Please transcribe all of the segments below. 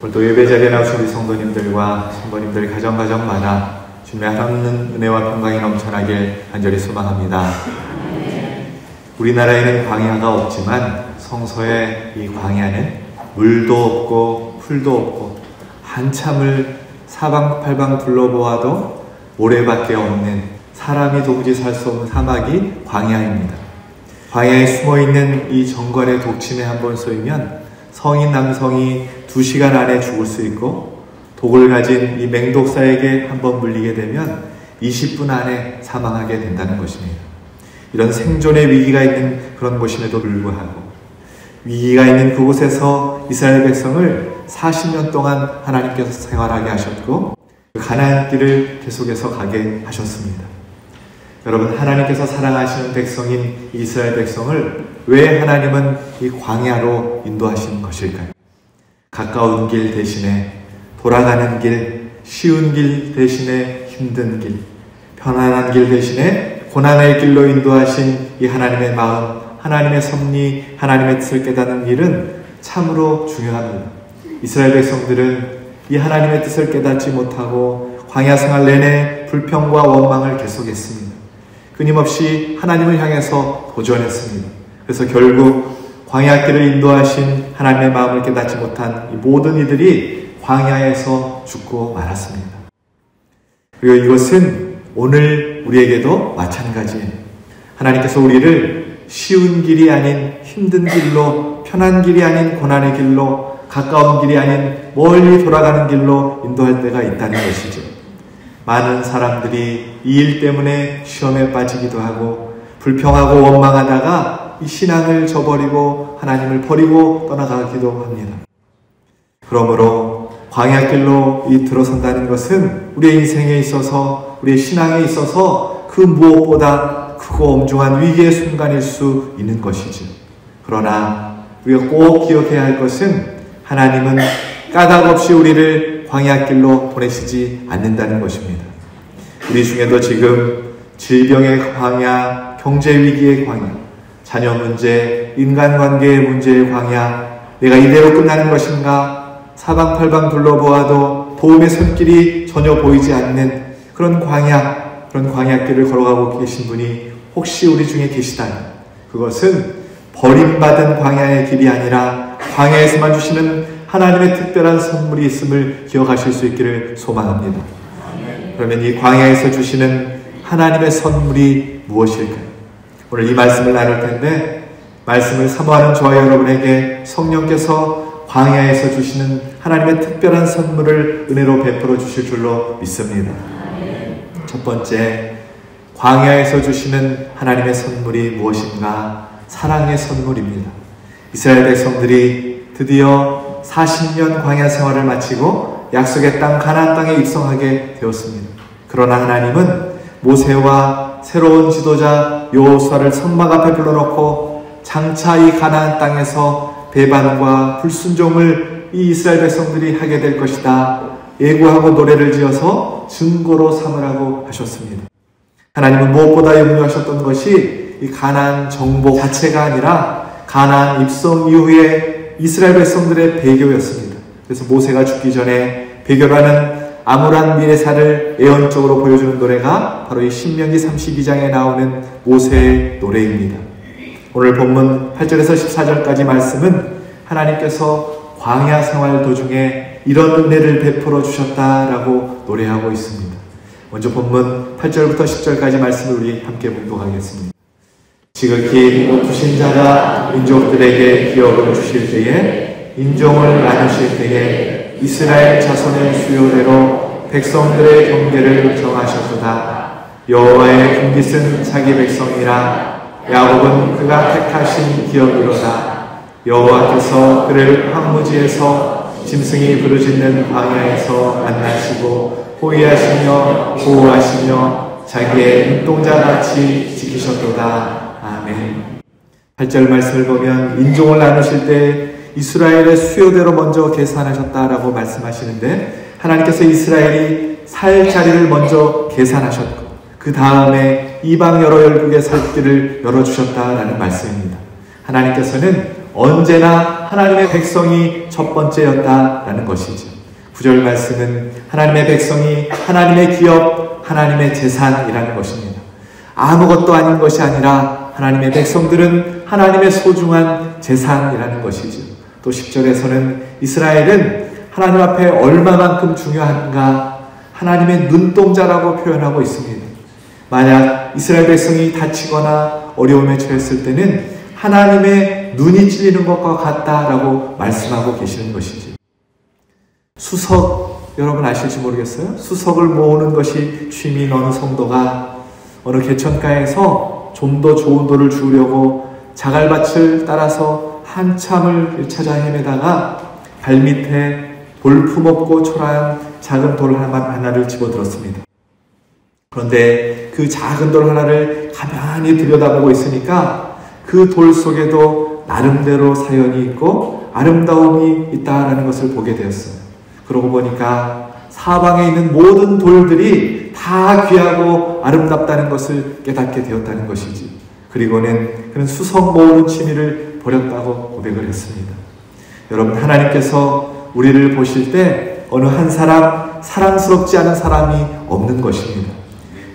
오늘도 예배 자리에 나오신 우리 성도님들과 신부님들 가정마다 주님의 하나님 은혜와 평강이 넘쳐나길 간절히 소망합니다. 우리나라에는 광야가 없지만 성서의 이 광야는 물도 없고 풀도 없고 한참을 사방팔방 둘러보아도 모래밖에 없는, 사람이 도무지 살 수 없는 사막이 광야입니다. 광야에 숨어있는 이 정갈의 독침에 한번 쏘이면 성인 남성이 2시간 안에 죽을 수 있고, 독을 가진 이 맹독사에게 한번 물리게 되면 20분 안에 사망하게 된다는 것입니다. 이런 생존의 위기가 있는 그런 곳임에도 불구하고 위기가 있는 그곳에서 이스라엘 백성을 40년 동안 하나님께서 생활하게 하셨고 가나안 길을 계속해서 가게 하셨습니다. 여러분, 하나님께서 사랑하시는 백성인 이스라엘 백성을 왜 하나님은 이 광야로 인도하시는 것일까요? 가까운 길 대신에 돌아가는 길, 쉬운 길 대신에 힘든 길, 편안한 길 대신에 고난의 길로 인도하신 이 하나님의 마음, 하나님의 섭리, 하나님의 뜻을 깨닫는 일은 참으로 중요합니다. 이스라엘 백성들은 이 하나님의 뜻을 깨닫지 못하고 광야 생활 내내 불평과 원망을 계속했습니다. 끊임없이 하나님을 향해서 도전했습니다. 그래서 결국 광야길을 인도하신 하나님의 마음을 깨닫지 못한 이 모든 이들이 광야에서 죽고 말았습니다. 그리고 이것은 오늘 우리에게도 마찬가지예요. 하나님께서 우리를 쉬운 길이 아닌 힘든 길로, 편한 길이 아닌 고난의 길로, 가까운 길이 아닌 멀리 돌아가는 길로 인도할 때가 있다는 것이죠. 많은 사람들이 이 일 때문에 시험에 빠지기도 하고 불평하고 원망하다가 이 신앙을 저버리고 하나님을 버리고 떠나가기도 합니다. 그러므로 광야길로 들어선다는 것은 우리의 인생에 있어서, 우리의 신앙에 있어서 그 무엇보다 크고 엄중한 위기의 순간일 수 있는 것이죠. 그러나 우리가 꼭 기억해야 할 것은 하나님은 까닭없이 우리를 광야길로 보내시지 않는다는 것입니다. 우리 중에도 지금 질병의 광야, 경제위기의 광야, 자녀 문제, 인간관계의 문제의 광야, 내가 이대로 끝나는 것인가, 사방팔방 둘러보아도 도움의 손길이 전혀 보이지 않는 그런 광야길을 걸어가고 계신 분이 혹시 우리 중에 계시다면 그것은 버림받은 광야의 길이 아니라 광야에서만 주시는 하나님의 특별한 선물이 있음을 기억하실 수 있기를 소망합니다. 그러면 이 광야에서 주시는 하나님의 선물이 무엇일까요? 오늘 이 말씀을 나눌 텐데, 말씀을 사모하는 저와 여러분에게 성령께서 광야에서 주시는 하나님의 특별한 선물을 은혜로 베풀어 주실 줄로 믿습니다. 첫 번째, 광야에서 주시는 하나님의 선물이 무엇인가? 사랑의 선물입니다. 이스라엘 백성들이 드디어 40년 광야 생활을 마치고 약속의 땅 가나안 땅에 입성하게 되었습니다. 그러나 하나님은 모세와 새로운 지도자 여호수아를 성막 앞에 불러놓고 장차 이 가나안 땅에서 배반과 불순종을 이 이스라엘 백성들이 하게 될 것이다 예고하고 노래를 지어서 증거로 삼으라고 하셨습니다. 하나님은 무엇보다 염려하셨던 것이 이 가나안 정복 자체가 아니라 가나안 입성 이후에 이스라엘 백성들의 배교였습니다. 그래서 모세가 죽기 전에 배교라는 암울한 미래사를 애언적으로 보여주는 노래가 바로 이 신명기 32장에 나오는 모세의 노래입니다. 오늘 본문 8절에서 14절까지 말씀은 하나님께서 광야 생활 도중에 이런 은혜를 베풀어 주셨다라고 노래하고 있습니다. 먼저 본문 8절부터 10절까지 말씀을 우리 함께 봉독하겠습니다. 지극히 높으신 자가 민족들에게 기업을 주실 때에, 인종을 나누실 때에 이스라엘 자손의 수요대로 백성들의 경계를 정하셨도다. 여호와의 분깃은 자기 백성이라. 야곱은 그가 택하신 기업이로다. 여호와께서 그를 황무지에서 짐승이 부르짖는 광야에서 만나시고 호위하시며 보호하시며 자기의 눈동자같이 지키셨도다. 아멘. 8절 말씀을 보면 인종을 나누실 때 이스라엘의 수요대로 먼저 계산하셨다라고 말씀하시는데, 하나님께서 이스라엘이 살 자리를 먼저 계산하셨고 그 다음에 이방 여러 열국의 살 길을 열어주셨다라는 말씀입니다. 하나님께서는 언제나 하나님의 백성이 첫 번째였다라는 것이죠. 9절 말씀은 하나님의 백성이 하나님의 기업, 하나님의 재산이라는 것입니다. 아무것도 아닌 것이 아니라 하나님의 백성들은 하나님의 소중한 재산이라는 것이죠. 또 10절에서는 이스라엘은 하나님 앞에 얼마만큼 중요한가 하나님의 눈동자라고 표현하고 있습니다. 만약 이스라엘 백성이 다치거나 어려움에 처했을 때는 하나님의 눈이 찔리는 것과 같다라고 말씀하고 계시는 것이죠. 수석, 여러분 아실지 모르겠어요? 수석을 모으는 것이 취미인 어느 성도가 어느 개천가에서 좀 더 좋은 돌을 주우려고 자갈밭을 따라서 한참을 찾아 헤매다가 발밑에 볼품없고 초라한 작은 돌 하나를 집어들었습니다. 그런데 그 작은 돌 하나를 가만히 들여다보고 있으니까 그 돌 속에도 나름대로 사연이 있고 아름다움이 있다라는 것을 보게 되었어요. 그러고 보니까 사방에 있는 모든 돌들이 다 귀하고 아름답다는 것을 깨닫게 되었다는 것이지. 그리고는 그는 수석 모으는 취미를 버렸다고 고백을 했습니다. 여러분, 하나님께서 우리를 보실 때 어느 한 사람, 사랑스럽지 않은 사람이 없는 것입니다.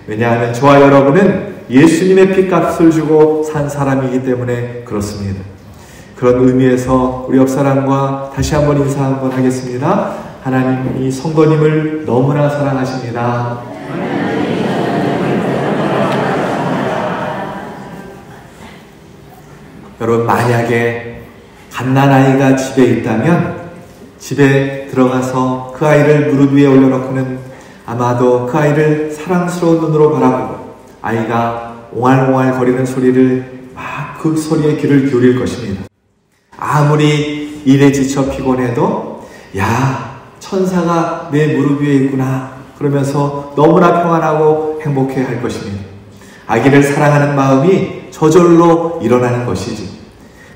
왜냐하면 저와 여러분은 예수님의 피값을 주고 산 사람이기 때문에 그렇습니다. 그런 의미에서 우리 옆사람과 다시 한번 인사 한번 하겠습니다. 하나님이 성도님을 너무나 사랑하십니다. 여러분, 만약에 갓난아이가 집에 있다면 집에 들어가서 그 아이를 무릎 위에 올려놓고는 아마도 그 아이를 사랑스러운 눈으로 바라보고 아이가 옹알옹알 거리는 소리를 막 그 소리에 귀를 기울일 것입니다. 아무리 일에 지쳐 피곤해도 야, 천사가 내 무릎 위에 있구나 그러면서 너무나 평안하고 행복해 할 것입니다. 아기를 사랑하는 마음이 저절로 일어나는 것이지.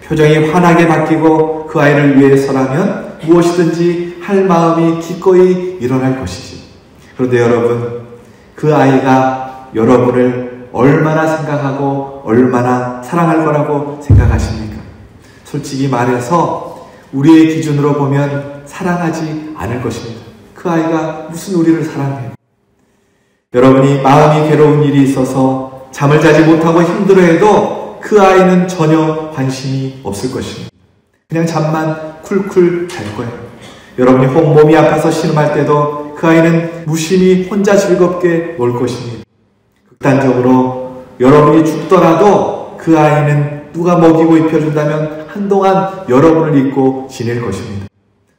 표정이 환하게 바뀌고 그 아이를 위해서라면 무엇이든지 할 마음이 기꺼이 일어날 것이지. 그런데 여러분, 그 아이가 여러분을 얼마나 생각하고 얼마나 사랑할 거라고 생각하십니까? 솔직히 말해서 우리의 기준으로 보면 사랑하지 않을 것입니다. 그 아이가 무슨 우리를 사랑해요? 여러분이 마음이 괴로운 일이 있어서 잠을 자지 못하고 힘들어해도 그 아이는 전혀 관심이 없을 것입니다. 그냥 잠만 쿨쿨 잘 거예요. 여러분이 혹 몸이 아파서 신음할 때도 그 아이는 무심히 혼자 즐겁게 놀 것입니다. 극단적으로 여러분이 죽더라도 그 아이는 누가 먹이고 입혀준다면 한동안 여러분을 잊고 지낼 것입니다.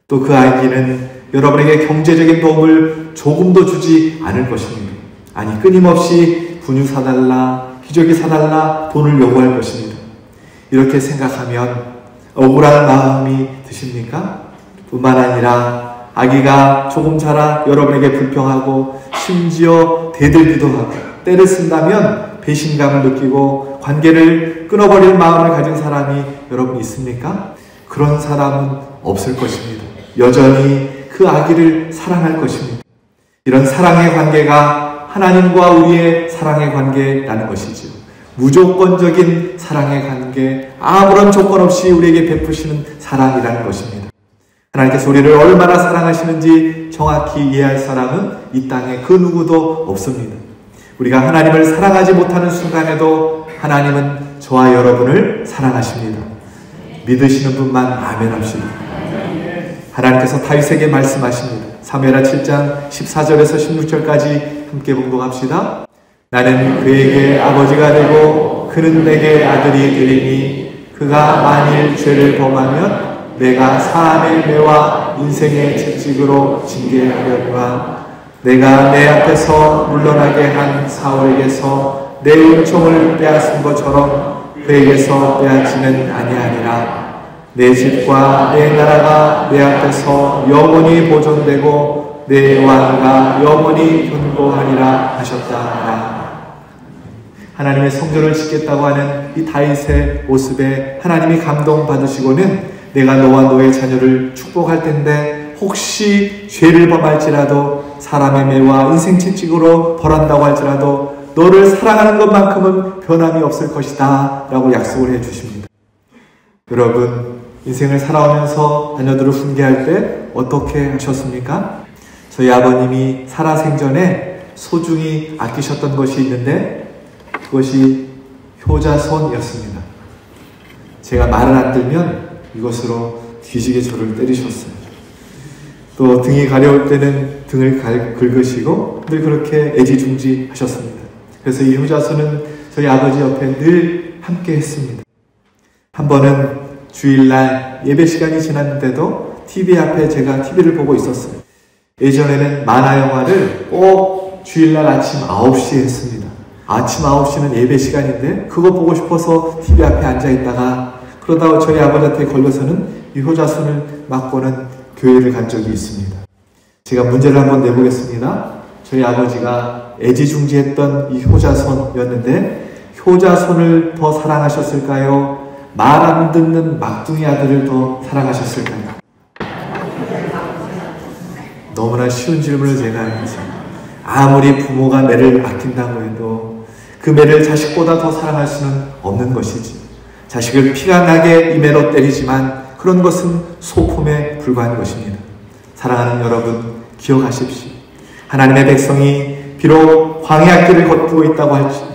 또 그 아이는 여러분에게 경제적인 도움을 조금도 주지 않을 것입니다. 아니, 끊임없이 분유 사달라, 기저귀 사달라 돈을 요구할 것입니다. 이렇게 생각하면 억울한 마음이 드십니까? 뿐만 아니라 아기가 조금 자라 여러분에게 불평하고 심지어 대들기도 하고 때를 쓴다면 배신감을 느끼고 관계를 끊어버릴 마음을 가진 사람이 여러분 있습니까? 그런 사람은 없을 것입니다. 여전히 그 아기를 사랑할 것입니다. 이런 사랑의 관계가 하나님과 우리의 사랑의 관계라는 것이죠. 무조건적인 사랑의 관계, 아무런 조건 없이 우리에게 베푸시는 사랑이라는 것입니다. 하나님께서 우리를 얼마나 사랑하시는지 정확히 이해할 사람은 이 땅에 그 누구도 없습니다. 우리가 하나님을 사랑하지 못하는 순간에도 하나님은 저와 여러분을 사랑하십니다. 믿으시는 분만 아멘 합시다. 하나님께서 다윗에게 말씀하십니다. 사무엘하 7장 14절에서 16절까지 함께 봉독합시다. 나는 그에게 아버지가 되고 그는 내게 아들이 되리니 그가 만일 죄를 범하면 내가 사함의 매와 인생의 채찍으로 징계하려니와 내가 내 앞에서 물러나게 한 사울에게서 내 은총을 빼앗은 것처럼 그에게서 빼앗지는 아니하리라. 내 집과 내 나라가 내 앞에서 영원히 보존되고 내 왕가 영원히 견고하리라 하셨다. 하나님의 성전을 짓겠다고 하는 이 다윗의 모습에 하나님이 감동받으시고는 내가 너와 너의 자녀를 축복할 텐데 혹시 죄를 범할지라도 사람의 매와 인생 채찍으로 벌한다고 할지라도 너를 사랑하는 것만큼은 변함이 없을 것이다 라고 약속을 해주십니다. 여러분, 인생을 살아오면서 자녀들을 훈계할 때 어떻게 하셨습니까? 저희 아버님이 살아생전에 소중히 아끼셨던 것이 있는데 그것이 효자손이었습니다. 제가 말을 안 들면 이것으로 뒤지게 저를 때리셨어요. 또 등이 가려울 때는 등을 긁으시고 늘 그렇게 애지중지 하셨습니다. 그래서 이 효자손은 저희 아버지 옆에 늘 함께 했습니다. 한 번은 주일날 예배 시간이 지났는데도 TV 앞에 제가 TV를 보고 있었어요. 예전에는 만화 영화를 꼭 주일날 아침 9시에 했습니다. 아침 9시는 예배 시간인데 그거 보고 싶어서 TV 앞에 앉아있다가 그러다가 저희 아버지한테 걸려서는 이 효자손을 맞고는 교회를 간 적이 있습니다. 제가 문제를 한번 내보겠습니다. 저희 아버지가 애지중지했던 이 효자손이었는데 효자손을 더 사랑하셨을까요? 말 안 듣는 막둥이 아들을 더 사랑하셨을까요? 너무나 쉬운 질문을 제가 했죠. 아무리 부모가 매를 아낀다고 해도 그 매를 자식보다 더 사랑할 수는 없는 것이지. 자식을 피가 나게 이 매로 때리지만 그런 것은 소품에 불과한 것입니다. 사랑하는 여러분, 기억하십시오. 하나님의 백성이 비록 광야 길을 걷고 있다고 할지라도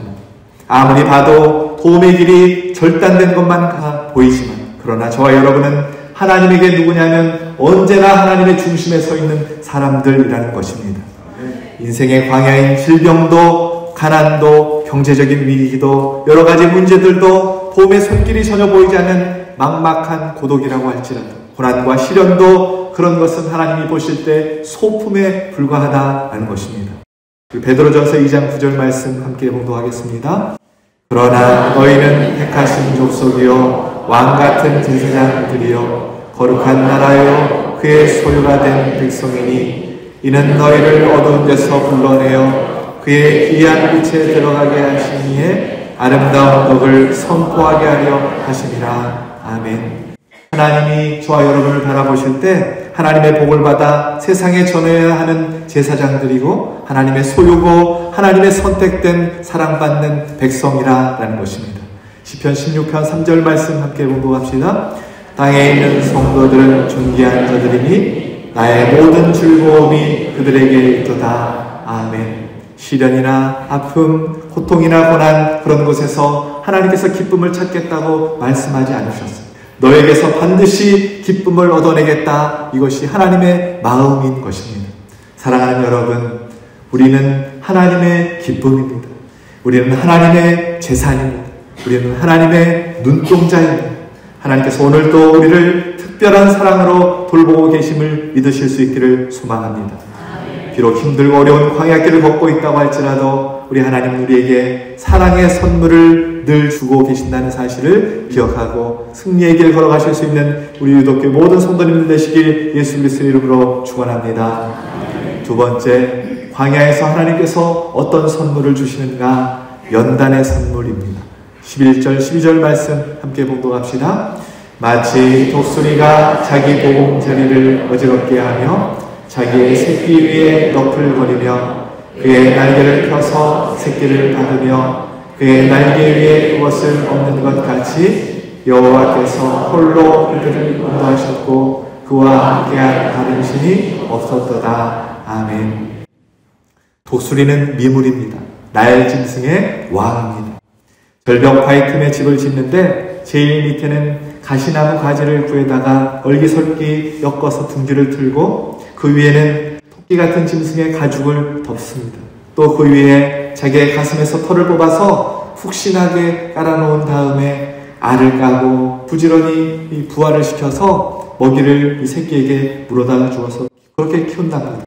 아무리 봐도 도움의 길이 절단된 것만 보이지만 그러나 저와 여러분은 하나님에게 누구냐면 언제나 하나님의 중심에 서 있는 사람들이라는 것입니다. 인생의 광야인 질병도 가난도 경제적인 위기도 여러 가지 문제들도 도움의 손길이 전혀 보이지 않는 막막한 고독이라고 할지라도 고난과 시련도 그런 것은 하나님이 보실 때 소품에 불과하다라는 것입니다. 베드로전서 2장 9절 말씀 함께 봉독하겠습니다. 그러나 너희는 택하신 족속이요 왕같은 제사장들이요 거룩한 나라요 그의 소유가 된 백성이니 이는 너희를 어두운 데서 불러내어 그의 귀한 빛에 들어가게 하시니에 아름다운 덕을 선포하게 하려 하심이라. 아멘. 하나님이 저와 여러분을 바라보실 때 하나님의 복을 받아 세상에 전해야 하는 제사장들이고 하나님의 소유고 하나님의 선택된 사랑받는 백성이라는 것입니다. 시편 16편 3절 말씀 함께 봉독합시다. 땅에 있는 성도들은 존귀한 자들이니 나의 모든 즐거움이 그들에게 있도다. 아멘. 시련이나 아픔, 고통이나 고난 그런 곳에서 하나님께서 기쁨을 찾겠다고 말씀하지 않으셨습니다. 너에게서 반드시 기쁨을 얻어내겠다. 이것이 하나님의 마음인 것입니다. 사랑하는 여러분, 우리는 하나님의 기쁨입니다. 우리는 하나님의 재산입니다. 우리는 하나님의 눈동자입니다. 하나님께서 오늘도 우리를 특별한 사랑으로 돌보고 계심을 믿으실 수 있기를 소망합니다. 비록 힘들고 어려운 광야길을 걷고 있다고 할지라도 우리 하나님은 우리에게 사랑의 선물을 늘 주고 계신다는 사실을 기억하고 승리의 길 걸어가실 수 있는 우리 유독교 모든 성도님들 되시길 예수 그리스도의 이름으로 축원합니다. 두 번째, 광야에서 하나님께서 어떤 선물을 주시는가? 연단의 선물입니다. 11절 12절 말씀 함께 봉독합시다. 마치 독수리가 자기 보금자리를 어지럽게 하며 자기의 새끼 위에 너풀거리며 그의 날개를 펴서 새끼를 받으며 그의 날개 위에 무엇을 얻는 것 같이 여호와께서 홀로 그들을 인도하셨고 그와 함께한 다른 신이 없었도다. 아멘. 독수리는 미물입니다. 날짐승의 왕입니다. 절벽 바위 틈에 집을 짓는데 제일 밑에는 가시나무 가지를 구해다가 얼기설기 엮어서 둥지를 틀고 그 위에는 토끼 같은 짐승의 가죽을 덮습니다. 또 그 위에 자기의 가슴에서 털을 뽑아서 푹신하게 깔아놓은 다음에 알을 까고 부지런히 부화를 시켜서 먹이를 이 새끼에게 물어다 주어서 그렇게 키운답니다.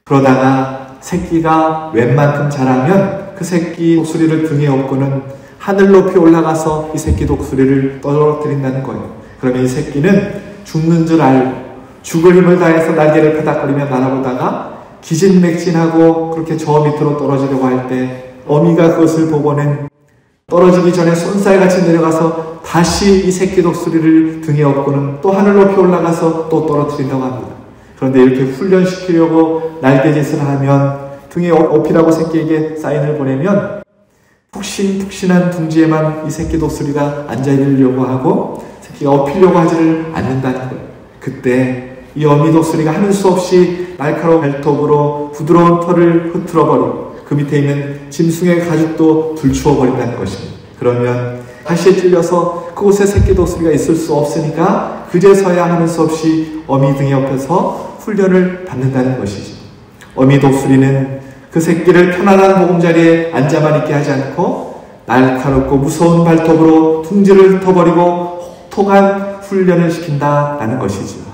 그러다가 새끼가 웬만큼 자라면 그 새끼 독수리를 등에 업고는 하늘 높이 올라가서 이 새끼 독수리를 떨어뜨린다는 거예요. 그러면 이 새끼는 죽는 줄 알고 죽을 힘을 다해서 날개를 파닥거리며 날아보다가 기진맥진하고 그렇게 저 밑으로 떨어지려고 할 때 어미가 그것을 보고는 떨어지기 전에 쏜살같이 내려가서 다시 이 새끼 독수리를 등에 업고는 또 하늘 높이 올라가서 또 떨어뜨린다고 합니다. 그런데 이렇게 훈련시키려고 날개짓을 하면 등에 업히라고 새끼에게 사인을 보내면 푹신푹신한 둥지에만 이 새끼 독수리가 앉아있으려고 하고 새끼가 업히려고 하지를 않는다는 거예요. 그때 이 어미독수리가 하는 수 없이 날카로운 발톱으로 부드러운 털을 흐트러버리고 그 밑에 있는 짐승의 가죽도 들추어버린다는 것입니다. 그러면 가시에 찔려서 그곳에 새끼 독수리가 있을 수 없으니까 그제서야 하는 수 없이 어미 등 옆에서 훈련을 받는다는 것이죠. 어미 독수리는 그 새끼를 편안한 보금자리에 앉아만 있게 하지 않고 날카롭고 무서운 발톱으로 둥지를 흩어버리고 혹독한 훈련을 시킨다라는 것이죠.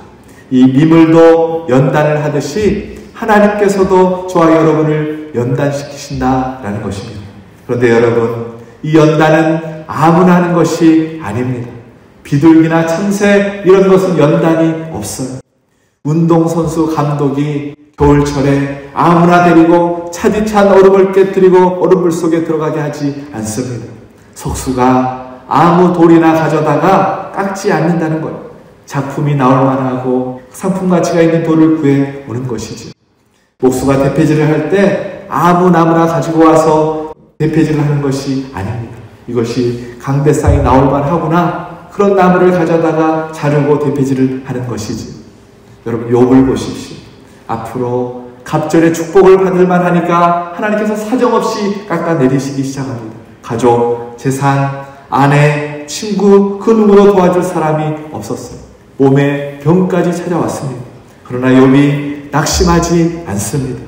이 미물도 연단을 하듯이 하나님께서도 저와 여러분을 연단시키신다라는 것입니다. 그런데 여러분, 이 연단은 아무나 하는 것이 아닙니다. 비둘기나 참새 이런 것은 연단이 없어요. 운동선수 감독이 겨울철에 아무나 데리고 차디찬 얼음을 깨뜨리고 얼음물 속에 들어가게 하지 않습니다. 석수가 아무 돌이나 가져다가 깎지 않는다는 것. 작품이 나올 만하고 상품 가치가 있는 돌을 구해 오는 것이지. 목수가 대패질을 할 때 아무 나무나 가지고 와서 대패질을 하는 것이 아닙니다. 이것이 강대상이 나올 만하구나, 그런 나무를 가져다가 자르고 대패질을 하는 것이지. 여러분, 욥을 보십시오. 앞으로 갑절의 축복을 받을 만하니까 하나님께서 사정없이 깎아내리시기 시작합니다. 가족, 재산, 아내, 친구, 그 누구도 도와줄 사람이 없었어요. 몸에 병까지 찾아왔습니다. 그러나 욥이 낙심하지 않습니다.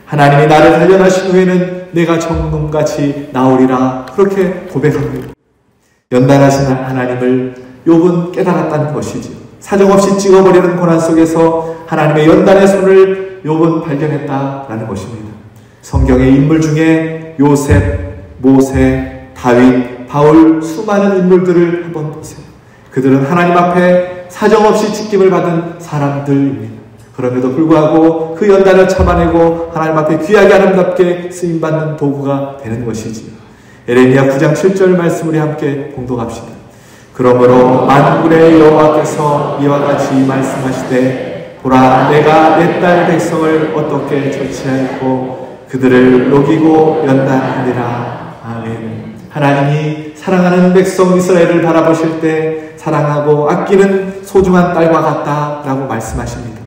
하나님이 나를 단련하신 후에는 내가 정금같이 나오리라, 그렇게 고백합니다. 연단하신 하나님을 욥은 깨달았다는 것이지요. 사정없이 찍어버리는 고난 속에서 하나님의 연단의 손을 욥은 발견했다라는 것입니다. 성경의 인물 중에 요셉, 모세, 다윗, 바울, 수많은 인물들을 한번 보세요. 그들은 하나님 앞에 사정없이 지킴을 받은 사람들입니다. 그럼에도 불구하고 그 연단을 참아내고 하나님 앞에 귀하게 아름답게 쓰임받는 도구가 되는 것이지요. 에레미야 9장 7절 말씀 우리 함께 봉독합시다. 그러므로 만군의 여호와께서 이와 같이 말씀하시되, 보라, 내가 내 딸 백성을 어떻게 처치하였고 그들을 녹이고 연단하리라. 아멘. 하나님이 사랑하는 백성 이스라엘을 바라보실 때 사랑하고 아끼는 소중한 딸과 같다라고 말씀하십니다.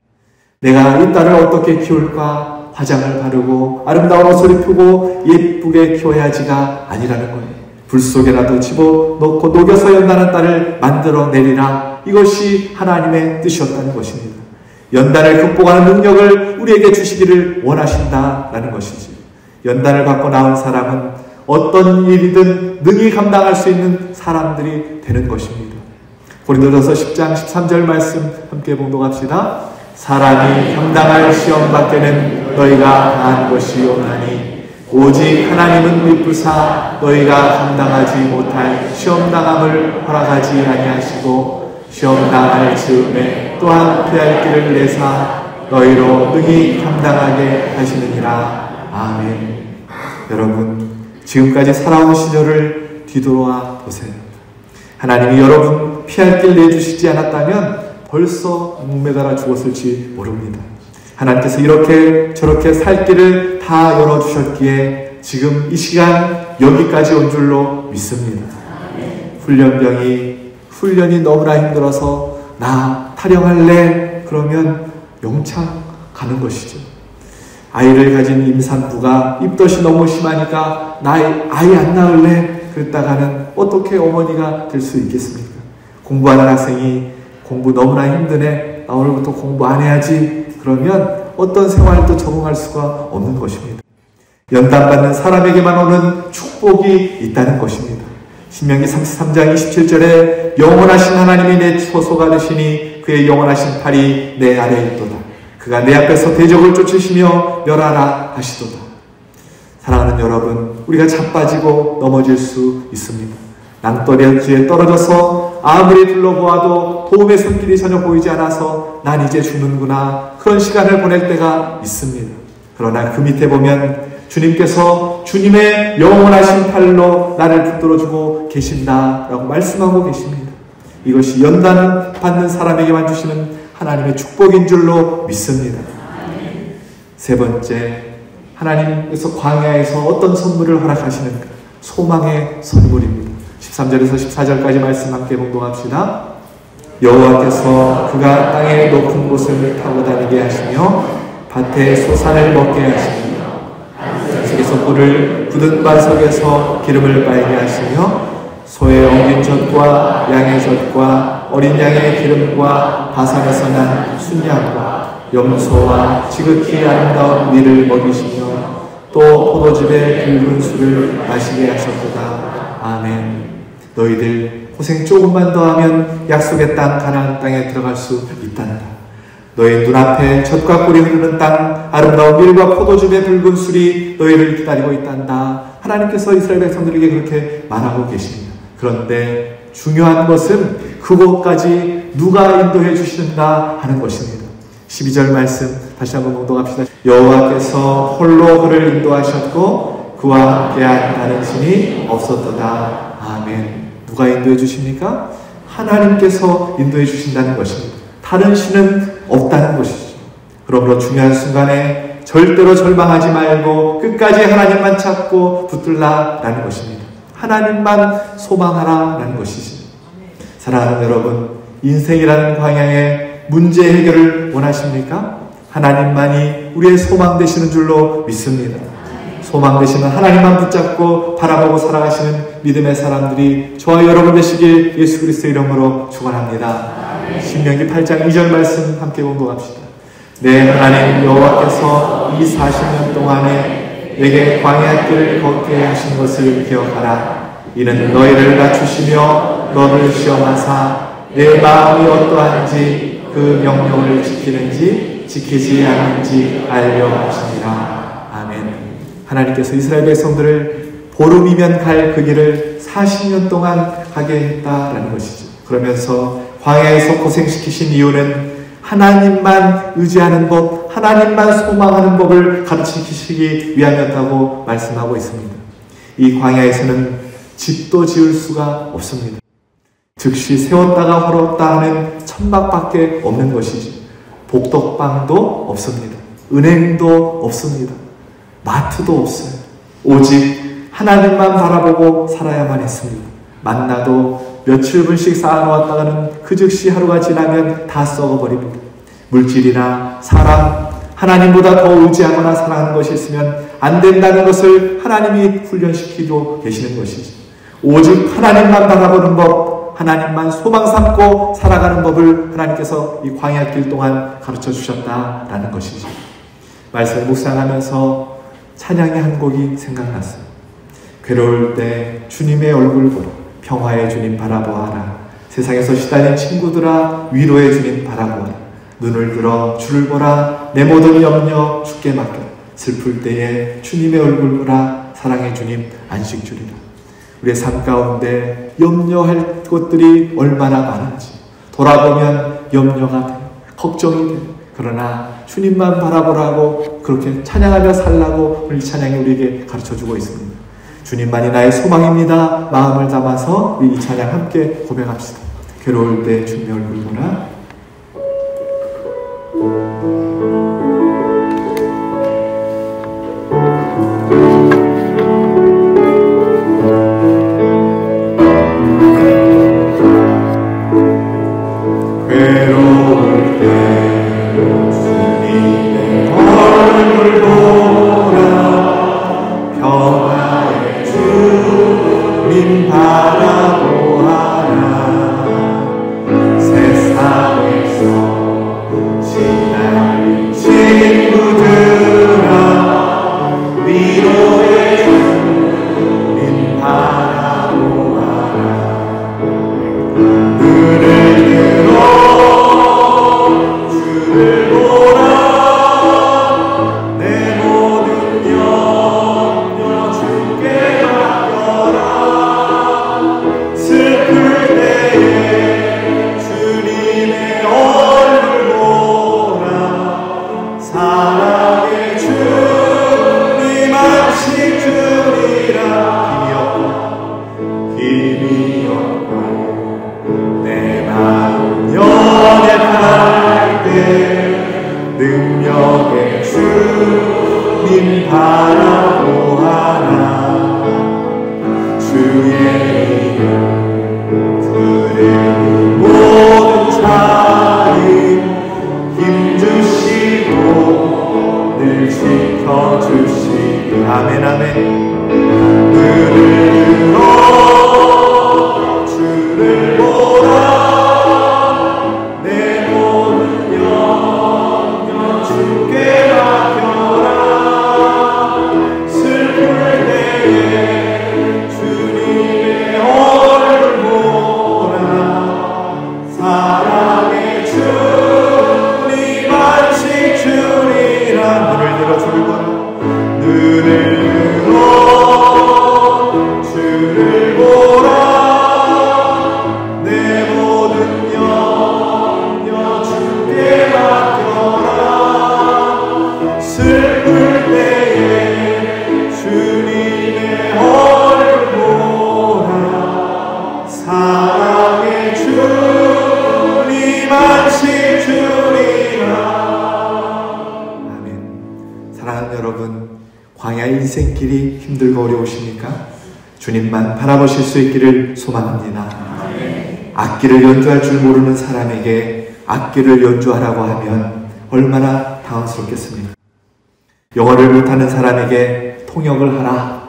내가 이 딸을 어떻게 키울까? 화장을 바르고 아름다운 옷을 입히고 예쁘게 키워야지가 아니라는 거예요. 불 속에라도 집어넣고 녹여서 연단한 딸을 만들어내리라. 이것이 하나님의 뜻이었다는 것입니다. 연단을 극복하는 능력을 우리에게 주시기를 원하신다라는 것이지. 연단을 받고 나온 사람은 어떤 일이든 능히 감당할 수 있는 사람들이 되는 것입니다. 고린도전서 10장 13절 말씀 함께 봉독합시다. 사람이 감당할 시험 밖에는 너희가 당한 것이 오나니 오직 하나님은 미쁘사 너희가 감당하지 못할 시험당함을 허락하지 아니하시고 시험당할 즈음에 또한 피할 길을 내사 너희로 능히 감당하게 하시느니라. 아멘. 여러분, 지금까지 살아온 시절을 뒤돌아 보세요. 하나님이 여러분 피할 길 내주시지 않았다면 벌써 목매달아 죽었을지 모릅니다. 하나님께서 이렇게 저렇게 살 길을 다 열어주셨기에 지금 이 시간 여기까지 온 줄로 믿습니다. 훈련이 너무나 힘들어서 나 타령할래? 그러면 영창 가는 것이죠. 아이를 가진 임산부가 입덧이 너무 심하니까 나 아이 안 낳을래? 그랬다가는 어떻게 어머니가 될 수 있겠습니까? 공부하는 학생이 공부 너무나 힘드네, 나 오늘부터 공부 안 해야지, 그러면 어떤 생활도 적응할 수가 없는 것입니다. 연단받는 사람에게만 오는 축복이 있다는 것입니다. 신명기 33장 27절에 영원하신 하나님이 내 처소가 되시니 그의 영원하신 팔이 내 아래에 있도다. 그가 내 앞에서 대적을 쫓으시며 멸하라 하시도다. 사랑하는 여러분, 우리가 자빠지고 넘어질 수 있습니다. 낭떠러지에 떨어져서 아무리 둘러보아도 도움의 손길이 전혀 보이지 않아서 난 이제 죽는구나, 그런 시간을 보낼 때가 있습니다. 그러나 그 밑에 보면 주님께서 주님의 영원하신 팔로 나를 붙들어주고 계신다라고 말씀하고 계십니다. 이것이 연단 받는 사람에게만 주시는 하나님의 축복인 줄로 믿습니다. 세 번째, 하나님께서 광야에서 어떤 선물을 허락하시는가? 소망의 선물입니다. 13절에서 14절까지 말씀 함께 봉독합시다. 여호와께서 그가 땅의 높은 곳을 타고 다니게 하시며 밭의 소산을 먹게 하시며 속에서 꿀을 굳은 반석에서 기름을 빨게 하시며 소의 엉긴 젖과 양의 젖과 어린 양의 기름과 바산에서 난 순양과 염소와 지극히 아름다운 밀을 먹이시며 또 포도즙의 붉은 술을 마시게 하셨도다. 아멘. 너희들 고생 조금만 더 하면 약속의 땅 가나안 땅에 들어갈 수 있단다. 너희 눈앞에 젖과 꿀이 흐르는 땅, 아름다운 밀과 포도즙의 붉은 술이 너희를 기다리고 있단다. 하나님께서 이스라엘 백성들에게 그렇게 말하고 계십니다. 그런데 중요한 것은 그곳까지 누가 인도해 주시는가 하는 것입니다. 12절 말씀 다시 한번 봉독합시다. 여호와께서 홀로 그를 인도하셨고 그와 함께한 다른 신이 없었도다. 아멘. 누가 인도해 주십니까? 하나님께서 인도해 주신다는 것입니다. 다른 신은 없다는 것이죠. 그러므로 중요한 순간에 절대로 절망하지 말고 끝까지 하나님만 찾고 붙들라라는 것입니다. 하나님만 소망하라라는 것이죠. 사랑하는 여러분, 인생이라는 광야에 문제 해결을 원하십니까? 하나님만이 우리의 소망 되시는 줄로 믿습니다. 소망 되시는 하나님만 붙잡고 바라보고 살아가시는 믿음의 사람들이 저와 여러분 되시길 예수 그리스도의 이름으로 축원합니다. 신명기 8장 2절 말씀 함께 공독합시다. 내 하나님 여호와께서 이 40년 동안에 내게 광야 길을 걷게 하신 것을 기억하라. 이는 너희를 낮추시며 너를 시험하사 내 마음이 어떠한지 그 명령을 지키는지 지키지 않는지 알려 하시니라. 아멘. 하나님께서 이스라엘 백성들을 보름이면 갈 그 길을 40년 동안 가게 했다라는 것이죠. 그러면서 광야에서 고생시키신 이유는 하나님만 의지하는 법, 하나님만 소망하는 법을 가르치시기 위함이었다고 말씀하고 있습니다. 이 광야에서는 집도 지을 수가 없습니다. 즉시 세웠다가 헐었다 하는 천막밖에 없는 것이죠. 복덕방도 없습니다. 은행도 없습니다. 마트도 없어요. 오직 하나님만 바라보고 살아야만 했습니다. 만나도 며칠분씩 쌓아놓았다가는 그 즉시 하루가 지나면 다 썩어버립니다. 물질이나 사람, 하나님보다 더 의지하거나 사랑하는 것이 있으면 안 된다는 것을 하나님이 훈련시키고 계시는 것이죠. 오직 하나님만 바라보는 법, 하나님만 소망 삼고 살아가는 법을 하나님께서 이 광야길 동안 가르쳐 주셨다라는 것이죠. 말씀을 묵상하면서 찬양의 한 곡이 생각났어요. 괴로울 때 주님의 얼굴 보라. 평화의 주님 바라보아라. 세상에서 시달린 친구들아 위로의 주님 바라보아라. 눈을 들어 주를 보라. 내 모든 염려 주께 맡겨. 슬플 때에 주님의 얼굴 보라. 사랑의 주님 안식 주리라. 우리의 삶 가운데 염려할 것들이 얼마나 많은지 돌아보면 염려가 돼요. 걱정이 돼요. 그러나 주님만 바라보라고 그렇게 찬양하며 살라고 우리 찬양이 우리에게 가르쳐주고 있습니다. 주님만이 나의 소망입니다. 마음을 담아서 우리 이 찬양 함께 고백합시다. 괴로울 때 주님의 얼굴 보라. 주의 이름 들으니 모든 지켜주시니 아멘 아멘. 눈을 들어 주를 보라 내 모든 영역 주께 맡겨라 슬플 때에 주님의 얼굴 보라 사랑의 주님 안식 주리라. 눈을 들어 주를 보라 눈을 들어 주를 보라 내 모든 영역 주께 맡겨라 슬플 때에 주님의 얼굴 보라 사랑의 주님 안식 주리라. 아멘. 사랑하는 여러분, 광야 인생길이 힘들고 어려우십니까? 주님만 바라보실 수 있기를 소망합니다. 악기를 연주할 줄 모르는 사람에게 악기를 연주하라고 하면 얼마나 당황스럽겠습니까? 영어를 못하는 사람에게 통역을 하라,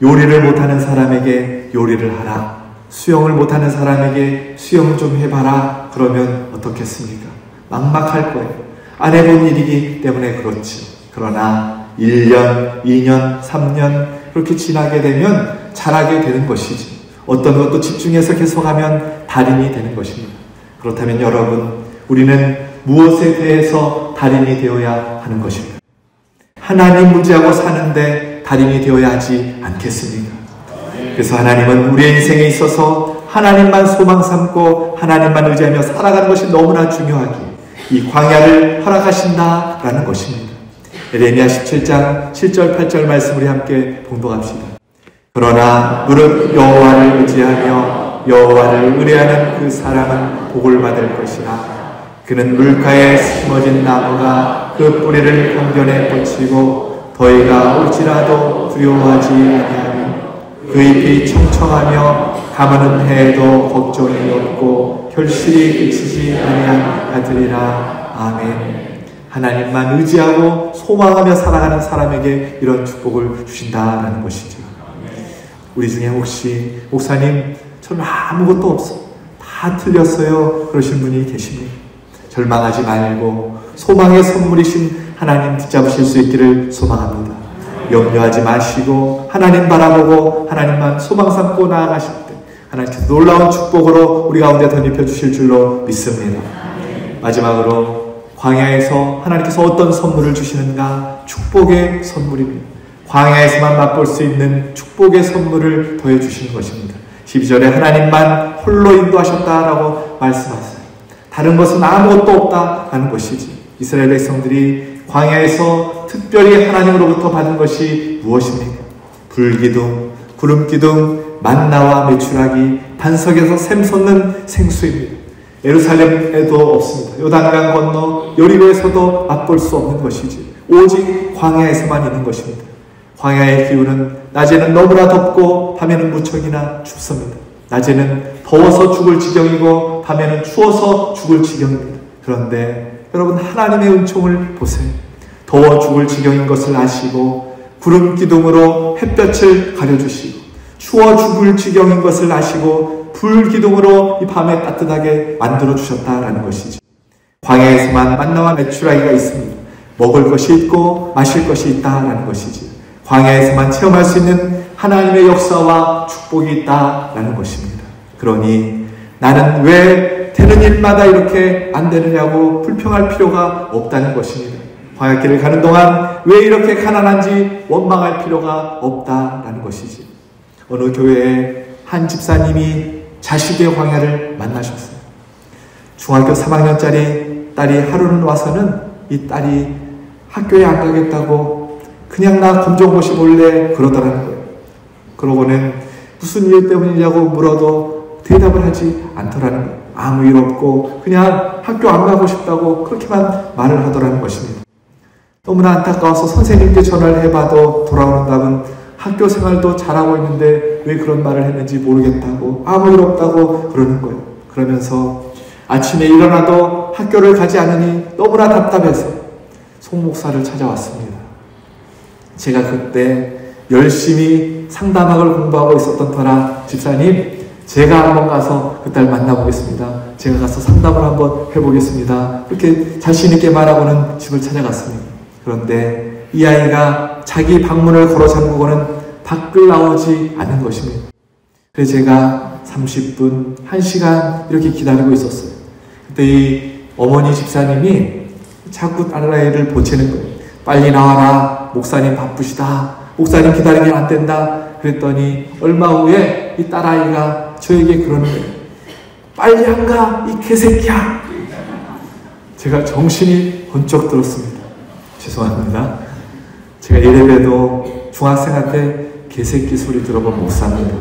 요리를 못하는 사람에게 요리를 하라, 수영을 못하는 사람에게 수영 좀 해봐라 그러면 어떻겠습니까? 막막할 거예요. 안 해본 일이기 때문에 그렇죠. 그러나 1년, 2년, 3년 그렇게 지나게 되면 잘하게 되는 것이지. 어떤 것도 집중해서 계속하면 달인이 되는 것입니다. 그렇다면 여러분, 우리는 무엇에 대해서 달인이 되어야 하는 것입니까? 하나님 문제하고 사는데 달인이 되어야 하지 않겠습니까? 그래서 하나님은 우리의 인생에 있어서 하나님만 소망 삼고 하나님만 의지하며 살아가는 것이 너무나 중요하기에 이 광야를 허락하신다라는 것입니다. 에레미야 17장 7절 8절 말씀 우리 함께 봉독합시다. 그러나 무릇 여호와를 의지하며 여호와를 의뢰하는 그 사람은 복을 받을 것이라. 그는 물가에 심어진 나무가 그 뿌리를 강변에 뻗치고 더위가 올지라도 두려워하지 아니하며 그 잎이 청청하며 가무는 해에도 걱정이 없고 결실이 그치지 아니한 아들이라. 아멘. 하나님만 의지하고 소망하며 살아가는 사람에게 이런 축복을 주신다라는 것이죠. 우리 중에 혹시 목사님 저는 아무것도 없어 다 틀렸어요 그러신 분이 계십니까? 절망하지 말고 소망의 선물이신 하나님 붙잡으실 수 있기를 소망합니다. 염려하지 마시고 하나님 바라보고 하나님만 소망 삼고 나아가실 때 하나님께서 놀라운 축복으로 우리 가운데 덧입혀 주실 줄로 믿습니다. 마지막으로 광야에서 하나님께서 어떤 선물을 주시는가? 축복의 선물입니다. 광야에서만 맛볼 수 있는 축복의 선물을 더해 주시는 것입니다. 12절에 하나님만 홀로 인도하셨다라고 말씀하세요. 다른 것은 아무것도 없다라는 것이지. 이스라엘 백성들이 광야에서 특별히 하나님으로부터 받은 것이 무엇입니까? 불기둥, 구름기둥, 만나와 메추라기, 반석에서 샘솟는 생수입니다. 예루살렘에도 없습니다. 요단강 건너 여리고에서도 맛볼 수 없는 것이지. 오직 광야에서만 있는 것입니다. 광야의 기후는 낮에는 너무나 덥고 밤에는 무척이나 춥습니다. 낮에는 더워서 죽을 지경이고 밤에는 추워서 죽을 지경입니다. 그런데 여러분 하나님의 은총을 보세요. 더워 죽을 지경인 것을 아시고 구름 기둥으로 햇볕을 가려주시고 추워 죽을 지경인 것을 아시고 불 기둥으로 이 밤에 따뜻하게 만들어 주셨다라는 것이죠. 광야에서만 만나와 메추라기가 있습니다. 먹을 것이 있고 마실 것이 있다라는 것이지. 광야에서만 체험할 수 있는 하나님의 역사와 축복이 있다라는 것입니다. 그러니 나는 왜 되는 일마다 이렇게 안 되느냐고 불평할 필요가 없다는 것입니다. 광야길을 가는 동안 왜 이렇게 가난한지 원망할 필요가 없다라는 것이지. 어느 교회에 한 집사님이 자식의 광야를 만나셨어요. 중학교 3학년짜리 딸이 하루는 와서는 이 딸이 학교에 안 가겠다고 그냥 나 검정고시 볼래 그러더라는 거예요. 그러고는 무슨 일 때문이냐고 물어도 대답을 하지 않더라는 거예요. 아무 일 없고 그냥 학교 안 가고 싶다고 그렇게만 말을 하더라는 것입니다. 너무나 안타까워서 선생님께 전화를 해봐도 돌아오는 답은 학교 생활도 잘하고 있는데 왜 그런 말을 했는지 모르겠다고 아무 일 없다고 그러는 거예요. 그러면서 아침에 일어나도 학교를 가지 않으니 너무나 답답해서 송 목사를 찾아왔습니다. 제가 그때 열심히 상담학을 공부하고 있었던 터라 집사님, 제가 한번 가서 그 딸 만나보겠습니다. 제가 가서 상담을 한번 해보겠습니다. 이렇게 자신있게 말하고는 집을 찾아갔습니다. 그런데 이 아이가 자기 방문을 걸어 잠그고는 밖을 나오지 않는 것입니다. 그래서 제가 30분, 1시간 이렇게 기다리고 있었어요. 그때 이 어머니 집사님이 자꾸 딸아이를 보채는 거예요. 빨리 나와라. 목사님 바쁘시다. 목사님 기다리면 안 된다. 그랬더니 얼마 후에 이 딸아이가 저에게 그러는 거예요. 빨리 안 가, 이 개새끼야. 제가 정신이 번쩍 들었습니다. 죄송합니다. 제가 이래봬도 중학생한테 개새끼 소리 들어본 목사입니다.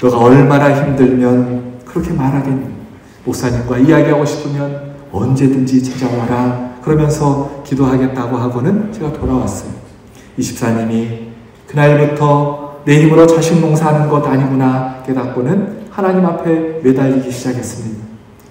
너가 얼마나 힘들면 그렇게 말하겠니? 목사님과 이야기하고 싶으면 언제든지 찾아와라. 그러면서 기도하겠다고 하고는 제가 돌아왔어요. 이 집사님이 그날부터 내 힘으로 자식 농사하는 것 아니구나 깨닫고는 하나님 앞에 매달리기 시작했습니다.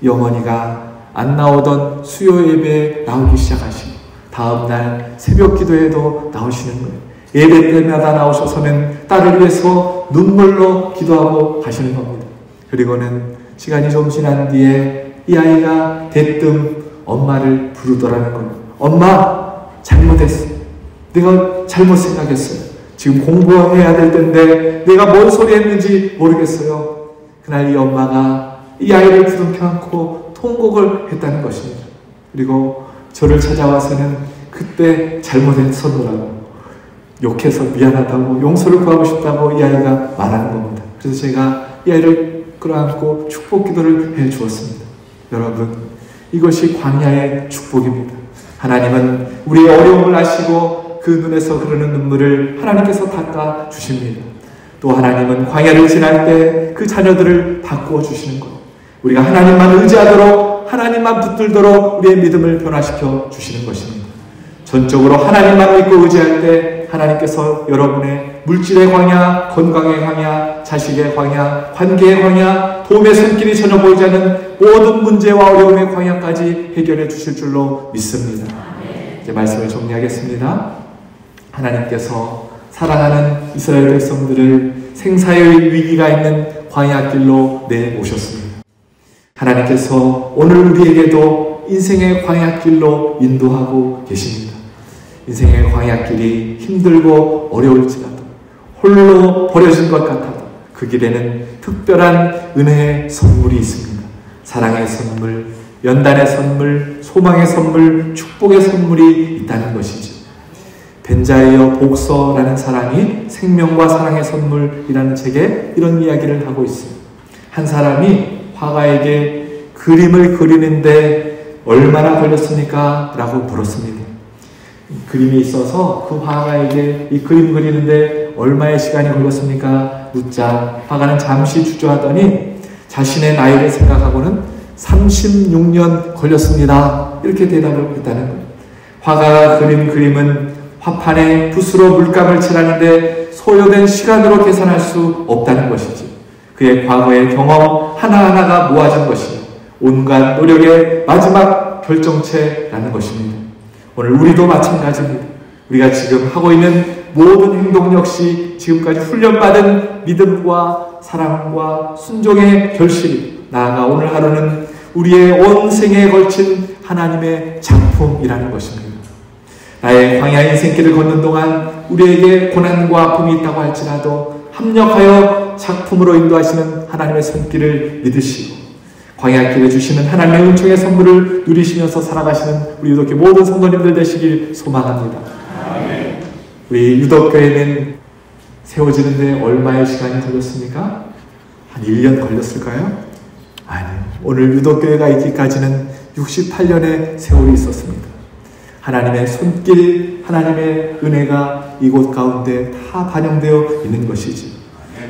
이 어머니가 안 나오던 수요 예배에 나오기 시작하시고 다음날 새벽 기도에도 나오시는 거예요. 예배 때마다 나오셔서는 딸을 위해서 눈물로 기도하고 가시는 겁니다. 그리고는 시간이 좀 지난 뒤에 이 아이가 대뜸 엄마를 부르더라는 거예요. 엄마, 잘못했어. 내가 잘못 생각했어요. 지금 공부해야 될 텐데 내가 뭔 소리 했는지 모르겠어요. 그날 이 엄마가 이 아이를 부둥켜 안고 통곡을 했다는 것입니다. 그리고 저를 찾아와서는 그때 잘못했었노라고, 욕해서 미안하다고, 용서를 구하고 싶다고 이 아이가 말하는 겁니다. 그래서 제가 이 아이를 끌어안고 축복 기도를 해 주었습니다. 여러분, 이것이 광야의 축복입니다. 하나님은 우리의 어려움을 아시고 그 눈에서 흐르는 눈물을 하나님께서 닦아 주십니다. 또 하나님은 광야를 지날 때 그 자녀들을 바꾸어 주시는 것, 우리가 하나님만 의지하도록, 하나님만 붙들도록 우리의 믿음을 변화시켜 주시는 것입니다. 전적으로 하나님만 믿고 의지할 때 하나님께서 여러분의 물질의 광야, 건강의 광야, 자식의 광야, 관계의 광야, 도움의 손길이 전혀 보이지 않는 모든 문제와 어려움의 광야까지 해결해 주실 줄로 믿습니다. 이제 말씀을 정리하겠습니다. 하나님께서 사랑하는 이스라엘 백성들을 생사의 위기가 있는 광야길로 내모셨습니다. 하나님께서 오늘 우리에게도 인생의 광야길로 인도하고 계십니다. 인생의 광야길이 힘들고 어려울지라도, 홀로 버려진 것 같아도 그 길에는 특별한 은혜의 선물이 있습니다. 사랑의 선물, 연단의 선물, 소망의 선물, 축복의 선물이 있다는 것이죠. 벤자이어 복서라는 사람이 생명과 사랑의 선물이라는 책에 이런 이야기를 하고 있어요. 한 사람이 화가에게 그림을 그리는데 얼마나 걸렸습니까? 라고 물었습니다. 그림이 있어서 그 화가에게 이 그림 그리는데 얼마의 시간이 걸렸습니까? 묻자 화가는 잠시 주저하더니 자신의 나이를 생각하고는 36년 걸렸습니다. 이렇게 대답을 했다는 거예요. 화가가 그린 그림은 화판에 붓으로 물감을 칠하는데 소요된 시간으로 계산할 수 없다는 것이지. 그의 과거의 경험 하나하나가 모아진 것이며 온갖 노력의 마지막 결정체라는 것입니다. 오늘 우리도 마찬가지입니다. 우리가 지금 하고 있는 모든 행동 역시 지금까지 훈련받은 믿음과 사랑과 순종의 결실이, 나아가 오늘 하루는 우리의 온 생에 걸친 하나님의 작품이라는 것입니다. 나의 광야 인생길을 걷는 동안 우리에게 고난과 아픔이 있다고 할지라도 합력하여 작품으로 인도하시는 하나님의 손길을 믿으시고 광야길에 주시는 하나님의 은총의 선물을 누리시면서 살아가시는 우리 유독교회 모든 성도님들 되시길 소망합니다. 아멘. 우리 유독교회는 세워지는데 얼마의 시간이 걸렸습니까? 한 1년 걸렸을까요? 아니요. 오늘 유독교회가 있기까지는 68년의 세월이 있었습니다. 하나님의 손길, 하나님의 은혜가 이곳 가운데 다 반영되어 있는 것이지.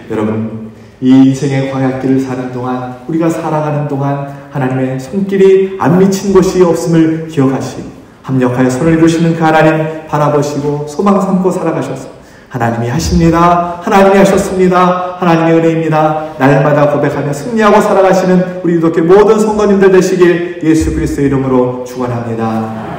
여러분, 이 인생의 광야길을 사는 동안, 우리가 살아가는 동안 하나님의 손길이 안 미친 것이 없음을 기억하시고 합력하여 손을 이루시는 그 하나님 바라보시고 소망 삼고 살아가셔서 하나님이 하십니다. 하나님이 하셨습니다. 하나님의 은혜입니다. 날마다 고백하며 승리하고 살아가시는 우리 유독교회 모든 성도님들 되시길 예수 그리스도의 이름으로 축원합니다.